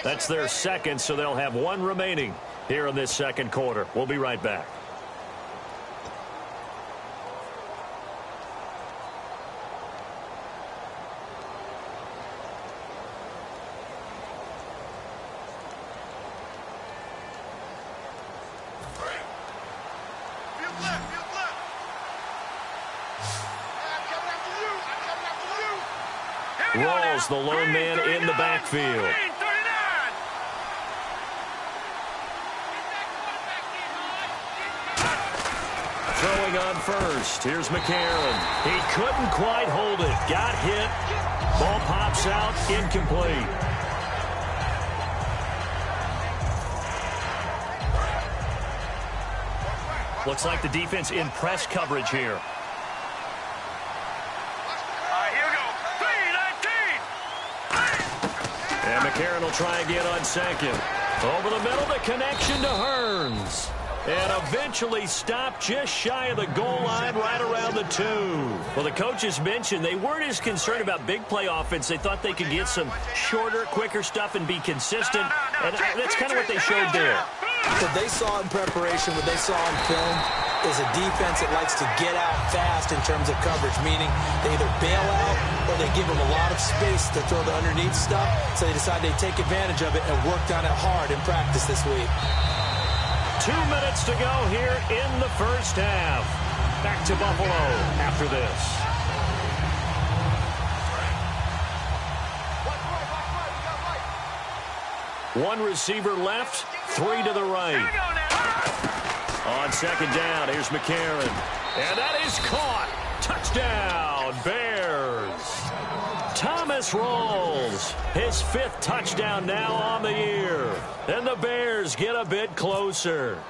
That's their second, so they'll have one remaining here in this second quarter. We'll be right back. Rawls, the lone man in the backfield. Throwing on first. Here's McCarron. He couldn't quite hold it. Got hit. Ball pops out. Incomplete. Looks like the defense in press coverage here. And McCarron will try again on second. Over the middle, the connection to Hearns. And eventually stopped just shy of the goal line right around the 2. Well, the coaches mentioned they weren't as concerned about big play offense. They thought they could get some shorter, quicker stuff and be consistent. And that's kind of what they showed there. What they saw in preparation, what they saw in film, is a defense that likes to get out fast in terms of coverage, meaning they either bail out or they give them a lot of space to throw the underneath stuff, so they decide they take advantage of it and worked on it hard in practice this week. 2 minutes to go here in the first half. Back to Buffalo after this. One receiver left, 3 to the right. On second down, here's McCarron. And that is caught. Touchdown, Bears. Thomas Rawls, his 5th touchdown now on the year. And the Bears get a bit closer.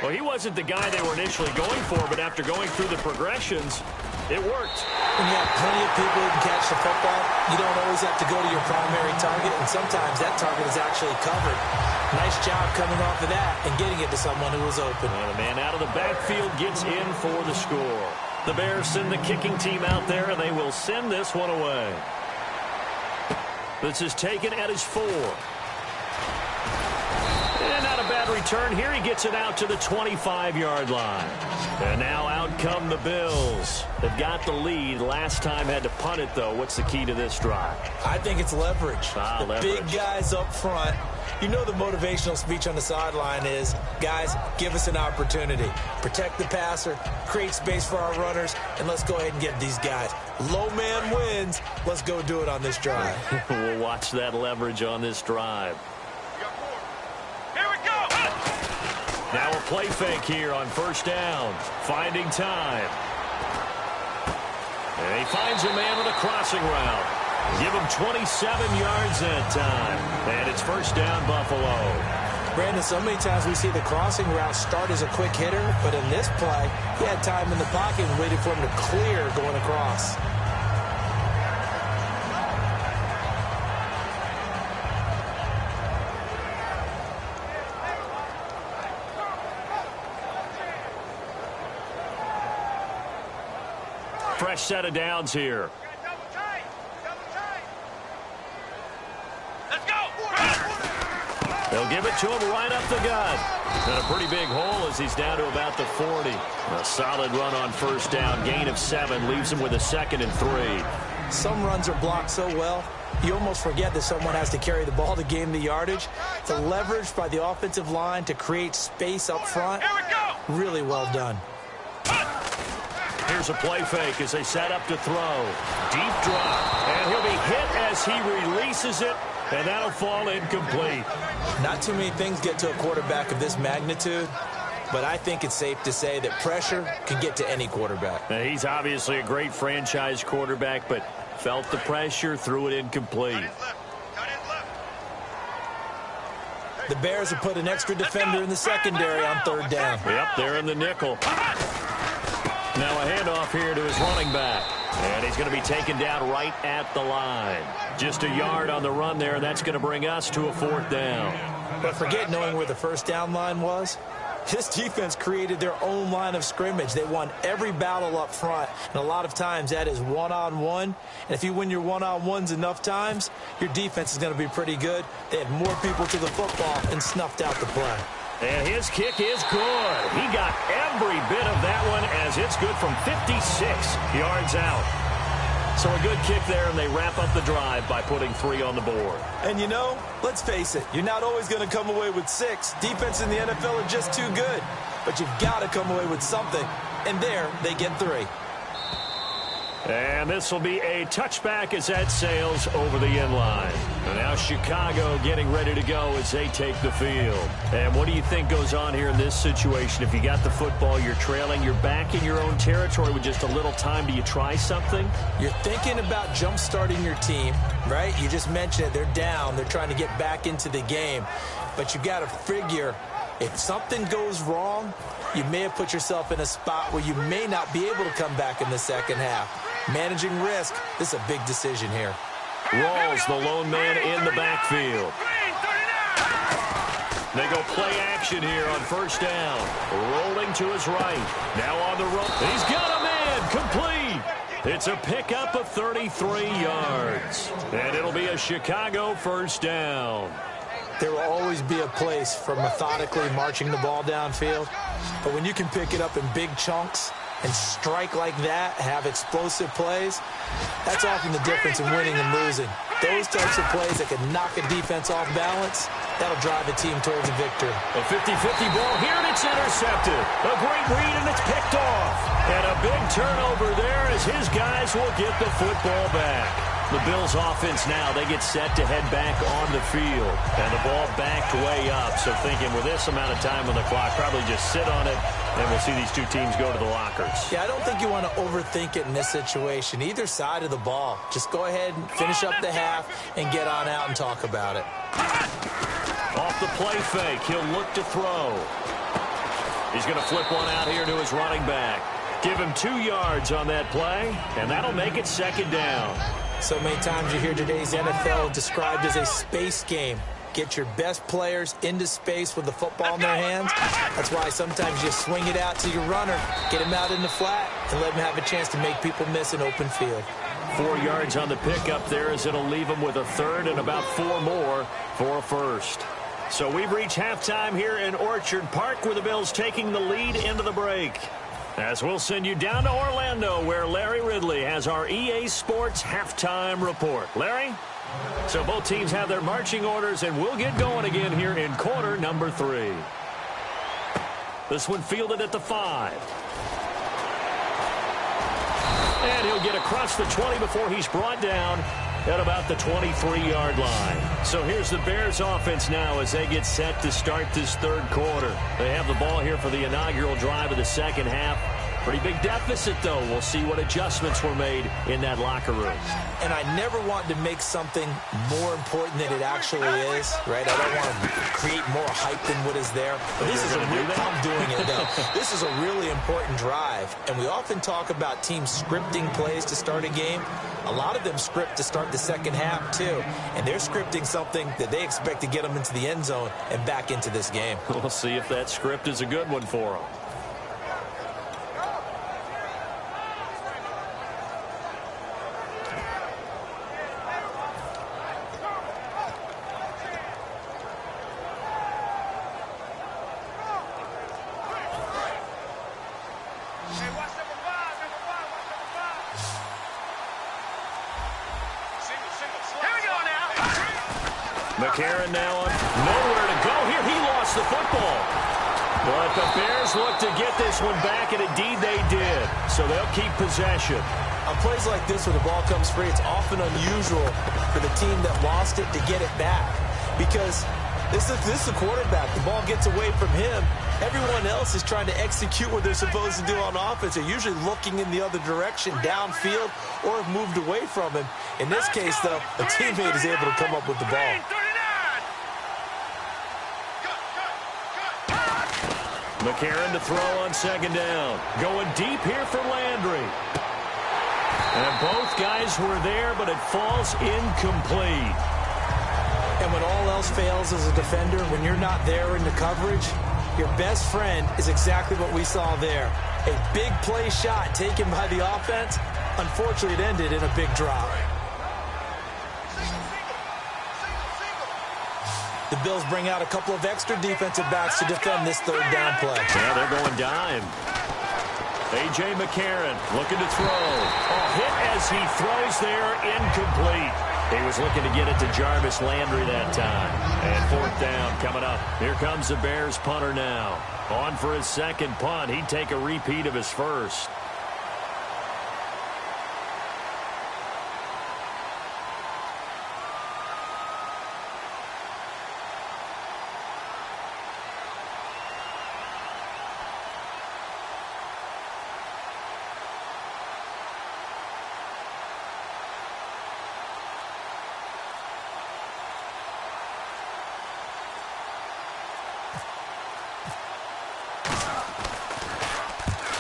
Well, he wasn't the guy they were initially going for, but after going through the progressions, it worked. When you have plenty of people who can catch the football, you don't always have to go to your primary target, and sometimes that target is actually covered. Nice job coming off of that and getting it to someone who was open. And the man out of the backfield gets in for the score. The Bears send the kicking team out there, and they will send this one away. This is taken at his 4. And not a bad return here. He gets it out to the 25-yard line. And now out come the Bills. They've got the lead. Last time had to punt it, though. What's the key to this drive? I think it's leverage. Leverage. Big guys up front. You know the motivational speech on the sideline is, guys, give us an opportunity. Protect the passer, create space for our runners, and let's go ahead and get these guys. Low man wins. Let's go do it on this drive. We'll watch that leverage on this drive. Here we go. Now a play fake here on first down. Finding time. And he finds a man with a crossing route. Give him 27 yards that time. And it's first down, Buffalo. Brandon, so many times we see the crossing route start as a quick hitter, but in this play, he had time in the pocket and waited for him to clear going across. Fresh set of downs here. They'll give it to him right up the gut. And a pretty big hole as he's down to about the 40. A solid run on first down. Gain of 7 leaves him with a 2nd and 3. Some runs are blocked so well, you almost forget that someone has to carry the ball to gain the yardage. The leverage by the offensive line to create space up front, really well done. Here's a play fake as they set up to throw. Deep drop. And he'll be hit as he releases it. And that'll fall incomplete. Not too many things get to a quarterback of this magnitude, but I think it's safe to say that pressure can get to any quarterback. Now, he's obviously a great franchise quarterback, but felt the pressure, threw it incomplete. The Bears have put an extra defender in the secondary on third down. Yep, they're in the nickel. Now a handoff here to his running back. And he's going to be taken down right at the line. Just a yard on the run there, and that's going to bring us to a 4th down. But forget knowing where the first down line was. This defense created their own line of scrimmage. They won every battle up front, and a lot of times that is one-on-one. And if you win your one-on-ones enough times, your defense is going to be pretty good. They had more people to the football and snuffed out the play. And his kick is good. He got every bit of that one as it's good from 56 yards out. So a good kick there, and they wrap up the drive by putting 3 on the board. And, you know, let's face it, you're not always going to come away with 6. Defense in the NFL are just too good. But you've got to come away with something. And there, they get 3. And this will be a touchback as that sails over the end line. And now Chicago getting ready to go as they take the field. And what do you think goes on here in this situation? If you got the football, you're trailing, you're back in your own territory with just a little time. Do you try something? You're thinking about jump-starting your team, right? You just mentioned it. They're down. They're trying to get back into the game. But you got to figure if something goes wrong, you may have put yourself in a spot where you may not be able to come back in the second half. Managing risk, this is a big decision here. Rawls, the lone man in the backfield. They go play action here on first down. Rolling to his right. Now on the roll. He's got a man. Complete. It's a pickup of 33 yards. And it'll be a Chicago first down. There will always be a place for methodically marching the ball downfield. But when you can pick it up in big chunks and strike like that, have explosive plays, that's often the difference in winning and losing. Those types of plays that can knock a defense off balance, that'll drive a team towards a victory. A 50-50 ball here, and it's intercepted. A great read, and it's picked off. And a big turnover there as his guys will get the football back. The Bills offense now, they get set to head back on the field. And the ball backed way up. So thinking with this amount of time on the clock, probably just sit on it, and we'll see these two teams go to the lockers. Yeah, I don't think you want to overthink it in this situation. Either side of the ball. Just go ahead and finish up the half and get on out and talk about it. Off the play fake, he'll look to throw. He's going to flip one out here to his running back. Give him 2 yards on that play, and that'll make it second down. So many times you hear today's NFL described as a space game. Get your best players into space with the football in their hands. That's why sometimes you swing it out to your runner, get him out in the flat, and let him have a chance to make people miss an open field. 4 yards on the pickup there as it'll leave him with a third and about 4 more for a first. So we've reached halftime here in Orchard Park with the Bills taking the lead into the break. As we'll send you down to Orlando where Larry Ridley has our EA Sports halftime report. Larry? So both teams have their marching orders, and we'll get going again here in quarter number 3. This one fielded at the 5. And he'll get across the 20 before he's brought down at about the 23-yard line. So here's the Bears offense now as they get set to start this third quarter. They have the ball here for the inaugural drive of the second half. Pretty big deficit, though. We'll see what adjustments were made in that locker room. And I never want to make something more important than it actually is, right? I don't want to create more hype than what is there. But this is I'm doing it, though. This is a really important drive. And we often talk about teams scripting plays to start a game. A lot of them script to start the second half, too. And they're scripting something that they expect to get them into the end zone and back into this game. We'll see if that script is a good one for them. McCarron now on nowhere to go here. He lost the football. But the Bears look to get this one back, and indeed they did. So they'll keep possession. On plays like this where the ball comes free, it's often unusual for the team that lost it to get it back. Because this is the quarterback. The ball gets away from him. Everyone else is trying to execute what they're supposed to do on offense. They're usually looking in the other direction, downfield, or have moved away from him. In this case, though, a teammate is able to come up with the ball. McCarron to throw on second down. Going deep here for Landry. And both guys were there, but it falls incomplete. And when all else fails as a defender, when you're not there in the coverage, your best friend is exactly what we saw there. A big play shot taken by the offense. Unfortunately, it ended in a big drop. The Bills bring out a couple of extra defensive backs to defend this third down play. Yeah, they're going dime. A.J. McCarron looking to throw. A hit as he throws there, incomplete. He was looking to get it to Jarvis Landry that time. And fourth down coming up. Here comes the Bears punter now. On for his second punt. He'd take a repeat of his first.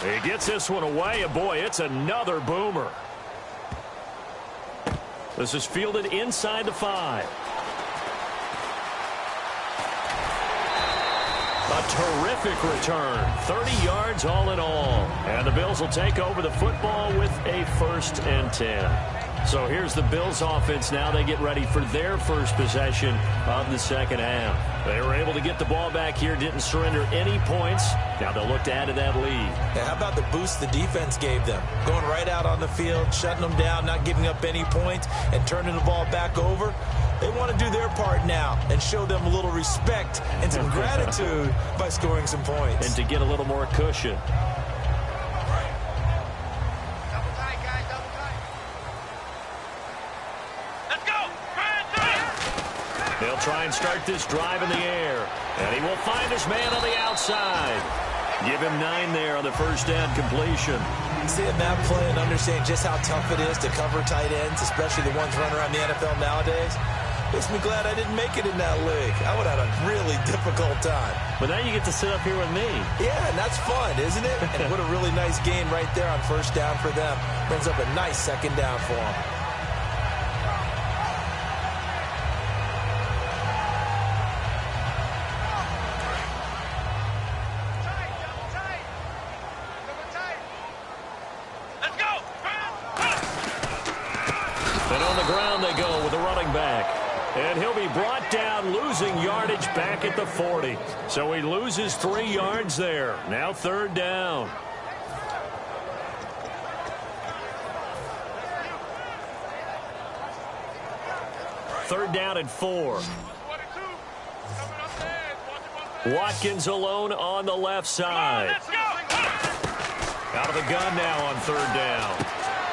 He gets this one away, and boy, it's another boomer. This is fielded inside the 5. A terrific return. 30 yards all in all. And the Bills will take over the football with a 1st and 10. So here's the Bills offense now. They get ready for their first possession of the second half. They were able to get the ball back here, didn't surrender any points. Now they'll look to add to that lead. Yeah, how about the boost the defense gave them? Going right out on the field, shutting them down, not giving up any points, and turning the ball back over. They want to do their part now and show them a little respect and some gratitude by scoring some points. And to get a little more cushion. They'll try and start this drive in the air. And he will find his man on the outside. Give him 9 there on the first down completion. Seeing that play and understanding just how tough it is to cover tight ends, especially the ones running around the NFL nowadays, makes me glad I didn't make it in that league. I would have had a really difficult time. But now you get to sit up here with me. Yeah, and that's fun, isn't it? And what a really nice game right there on first down for them. Brings up a nice second down for them. And he'll be brought down, losing yardage back at the 40. So he loses 3 yards there. Now 3rd down. Third down and 4. Watkins alone on the left side. Out of the gun now on 3rd down.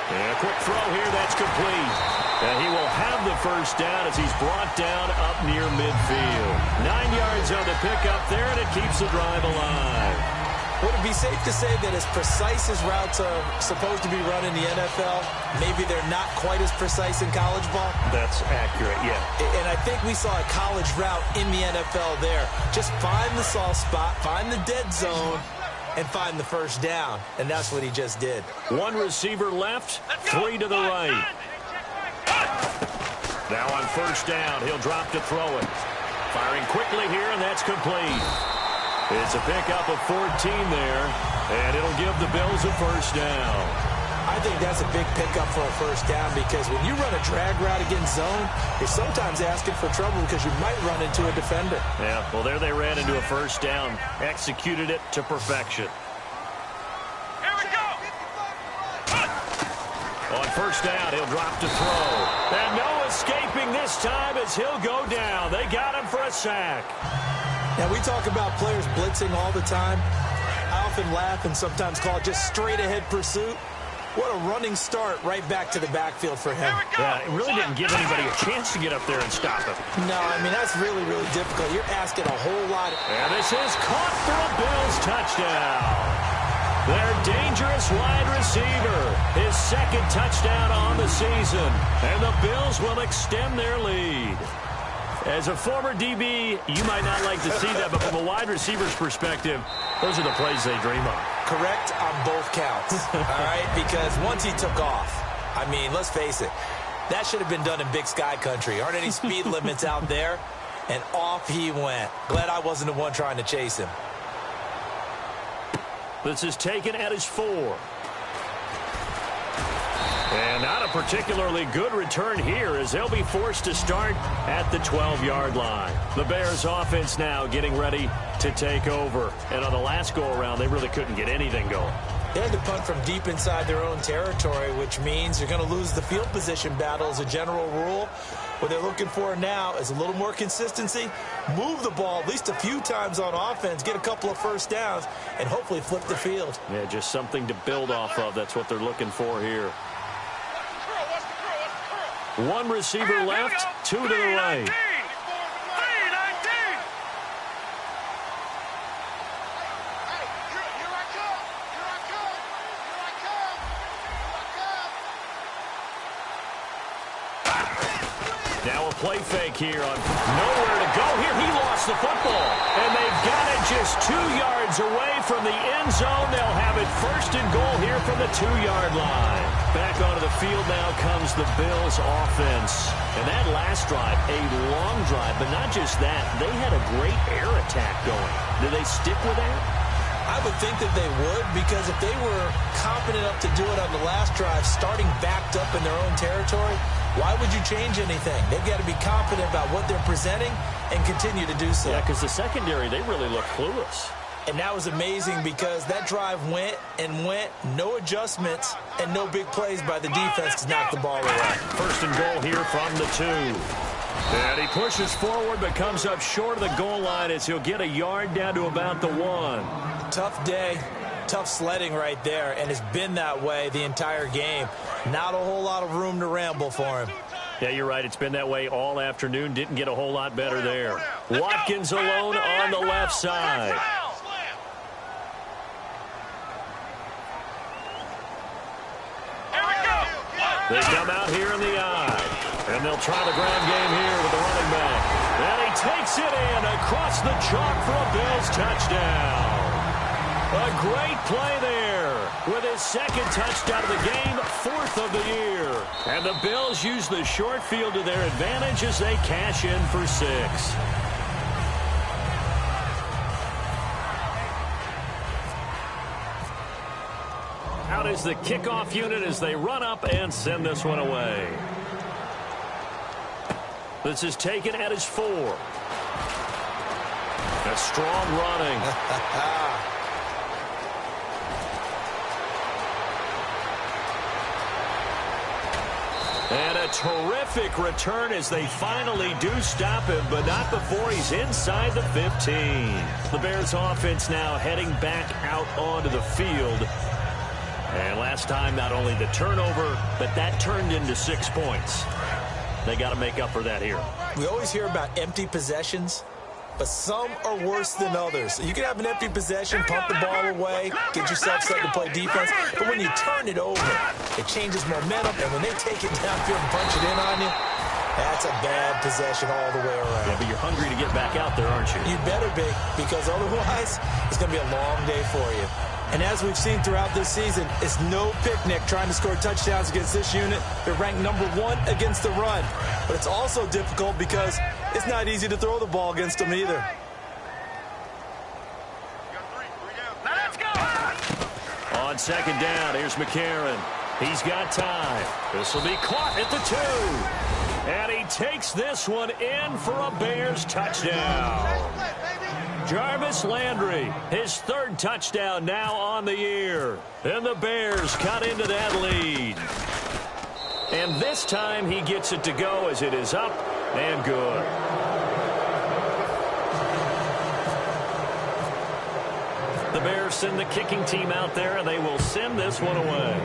And a quick throw here, that's complete. And he will have the first down as he's brought down up near midfield. 9 yards on the pickup there, and it keeps the drive alive. Would it be safe to say that as precise as routes are supposed to be run in the NFL, maybe they're not quite as precise in college ball? That's accurate, yeah. And I think we saw a college route in the NFL there. Just find the soft spot, find the dead zone, and find the first down. And that's what he just did. 1 receiver left, 3 to the right. Now on first down, he'll drop to throw it. Firing quickly here, and that's complete. It's a pickup of 14 there, and it'll give the Bills a first down. I think that's a big pickup for a first down because when you run a drag route against zone, you're sometimes asking for trouble because you might run into a defender. Yeah, well, there they ran into a first down. Executed it to perfection. Here we go. On first down, he'll drop to throw. And no escaping this time as he'll go down. They got him for a sack. Now, we talk about players blitzing all the time. I often laugh and sometimes call it just straight-ahead pursuit. What a running start right back to the backfield for him. Yeah, it really didn't give anybody a chance to get up there and stop him. No, I mean, that's really, really difficult. You're asking a whole lot. And this is caught for a Bills touchdown. Their dangerous wide receiver. His 2nd touchdown on the season. And the Bills will extend their lead. As a former DB, you might not like to see that, but from a wide receiver's perspective, those are the plays they dream of. Correct on both counts, all right? Because once he took off, I mean, let's face it, that should have been done in Big Sky country. Aren't any speed limits out there? And off he went. Glad I wasn't the one trying to chase him. This is taken at his 4. And not a particularly good return here as they'll be forced to start at the 12-yard line. The Bears offense now getting ready to take over. And on the last go-around, they really couldn't get anything going. They had to punt from deep inside their own territory, which means you're going to lose the field position battle as a general rule. What they're looking for now is a little more consistency, move the ball at least a few times on offense, get a couple of first downs, and hopefully flip the field. Yeah, just something to build off of. That's what they're looking for here. One receiver left, 2 to the right. Now a play fake here on nowhere to go here. He lost the football. And they've got it just 2 yards away from the end zone. They'll have it first and goal here from the 2-yard line. Back onto the field now comes the Bills offense. And that last drive, a long drive, but not just that. They had a great air attack going. Do they stick with that? I would think that they would, because if they were confident enough to do it on the last drive, starting backed up in their own territory, why would you change anything? They've got to be confident about what they're presenting and continue to do so. Yeah, because the secondary, they really look clueless. And that was amazing because that drive went and went, no adjustments, and no big plays by the defense to knock the ball away. First and goal here from the 2. And he pushes forward but comes up short of the goal line as he'll get a yard down to about the 1. Tough day, tough sledding right there, and it's been that way the entire game. Not a whole lot of room to ramble for him. Yeah, you're right. It's been that way all afternoon. Didn't get a whole lot better there. Watkins alone on the left side. They come out here in the eye. And they'll try the ground game here with the running back. And he takes it in across the chalk for a Bills touchdown. A great play there with his second touchdown of the game, 4th of the year. And the Bills use the short field to their advantage as they cash in for 6. Out is the kickoff unit as they run up and send this one away. This is taken at his 4. That's strong running. And a terrific return as they finally do stop him, but not before he's inside the 15. The Bears offense now heading back out onto the field. And last time, not only the turnover, but that turned into 6 points. They got to make up for that here. We always hear about empty possessions, but some are worse than others. You can have an empty possession, pump the ball away, get yourself set to play defense, but when you turn it over, it changes momentum, and when they take it downfield and punch it in on you, that's a bad possession all the way around. Yeah, but you're hungry to get back out there, aren't you? You better be, because otherwise, it's going to be a long day for you. And as we've seen throughout this season, it's no picnic trying to score touchdowns against this unit. They're ranked number 1 against the run. But it's also difficult because it's not easy to throw the ball against them either. Let's go! On second down, here's McCarron. He's got time. This will be caught at the 2. And he takes this one in for a Bears touchdown. Jarvis Landry, his 3rd touchdown now on the year. And the Bears cut into that lead. And this time he gets it to go as it is up and good. The Bears send the kicking team out there, and they will send this one away.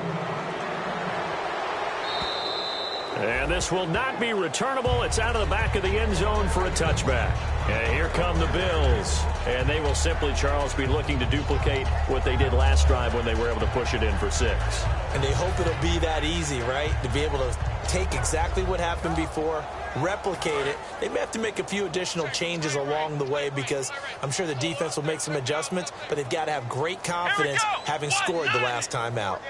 And this will not be returnable. It's out of the back of the end zone for a touchback. And here come the Bills. And they will simply, Charles, be looking to duplicate what they did last drive when they were able to push it in for 6. And they hope it'll be that easy, right? To be able to take exactly what happened before, replicate it. They may have to make a few additional changes along the way because I'm sure the defense will make some adjustments, but they've got to have great confidence having scored the last time out.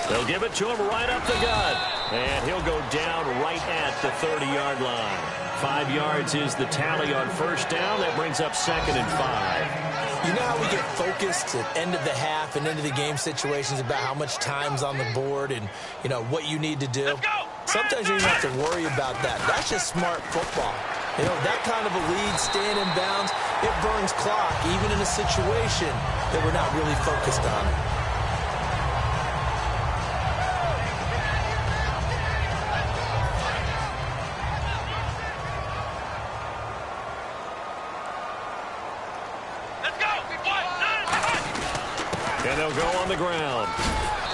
They'll give it to him right up the gut. And he'll go down right at the 30-yard line. 5 yards is the tally on first down. That brings up 2nd and 5. You know how we get focused at end of the half and end of the game situations about how much time's on the board and, you know, what you need to do? Sometimes you don't have to worry about that. That's just smart football. You know, that kind of a lead, staying in bounds, it burns clock, even in a situation that we're not really focused on it. And they'll go on the ground.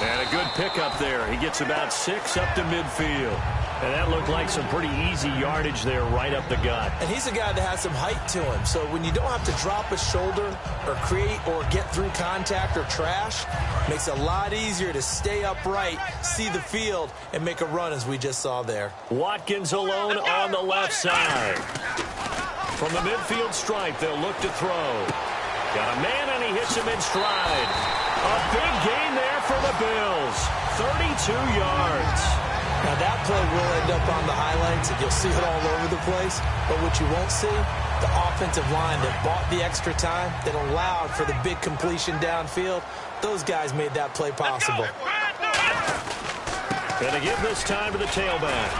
And a good pickup there. He gets about 6 up to midfield. And that looked like some pretty easy yardage there right up the gut. And he's a guy that has some height to him. So when you don't have to drop a shoulder or create or get through contact or trash, makes it a lot easier to stay upright, see the field, and make a run as we just saw there. Watkins alone on the left side. From the midfield stripe, they'll look to throw. Got a man, and he hits him in stride. A big gain there for the Bills. 32 yards. Now, that play will end up on the highlights, and you'll see it all over the place. But what you won't see, the offensive line that bought the extra time, that allowed for the big completion downfield, those guys made that play possible. Gonna give this time to the tailback.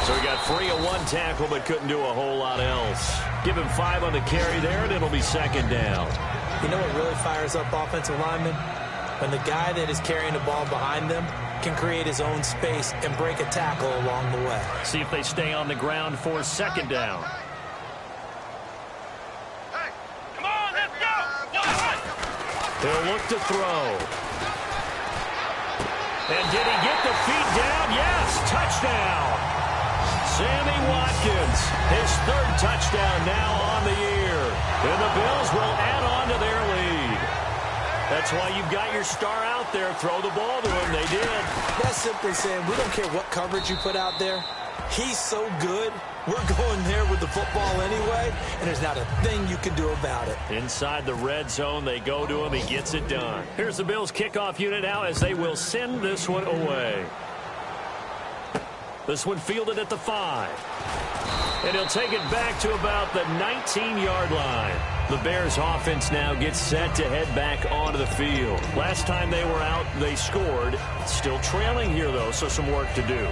So he got free of 1 tackle, but couldn't do a whole lot else. Give him 5 on the carry there, and it'll be 2nd down. You know what really fires up offensive linemen? When the guy that is carrying the ball behind them can create his own space and break a tackle along the way. See if they stay on the ground for 2nd down. Hey, come on, let's go! They'll look to throw. And did he get the feet down? Yes, touchdown. Sammy Watkins, his 3rd touchdown now on the year. And the Bills will add on to their lead. That's why you've got your star out there. Throw the ball to him. They did. That's simply saying we don't care what coverage you put out there. He's so good. We're going there with the football anyway, and there's not a thing you can do about it. Inside the red zone, they go to him. He gets it done. Here's the Bills kickoff unit now as they will send this one away. This one fielded at the 5. And he'll take it back to about the 19-yard line. The Bears offense now gets set to head back onto the field. Last time they were out, they scored. Still trailing here, though, so some work to do.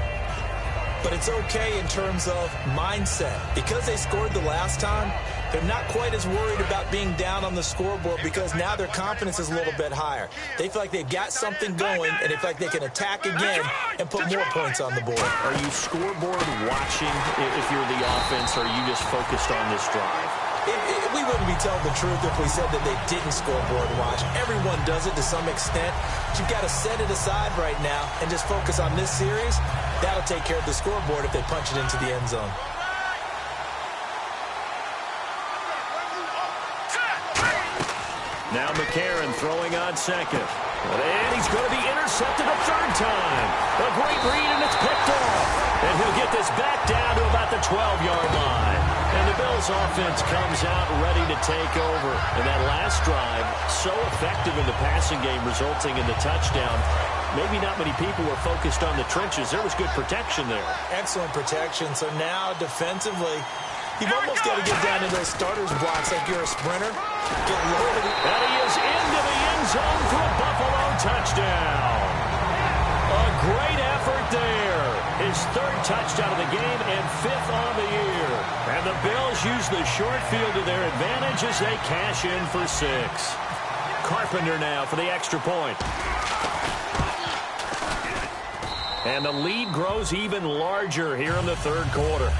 But it's okay in terms of mindset. Because they scored the last time, they're not quite as worried about being down on the scoreboard because now their confidence is a little bit higher. They feel like they've got something going, and they feel like they can attack again and put more points on the board. Are you scoreboard watching if you're the offense, or are you just focused on this drive? We wouldn't be telling the truth if we said that they didn't scoreboard watch. Everyone does it to some extent. But you've got to set it aside right now and just focus on this series. That'll take care of the scoreboard if they punch it into the end zone. Now McCarron throwing on 2nd. And he's going to be intercepted a 3rd time. A great read, and it's picked off. And he'll get this back down to about the 12-yard line. And the Bills offense comes out ready to take over. And that last drive, so effective in the passing game, resulting in the touchdown. Maybe not many people were focused on the trenches. There was good protection there. Excellent protection. So now defensively, you've almost got to get down to those starters blocks like you're a sprinter. Get low. And he is into the end zone for a Buffalo touchdown. A great effort there. His 3rd touchdown of the game and 5th on the year. And the Bills use the short field to their advantage as they cash in for 6. Carpenter now for the extra point. And the lead grows even larger here in the 3rd quarter.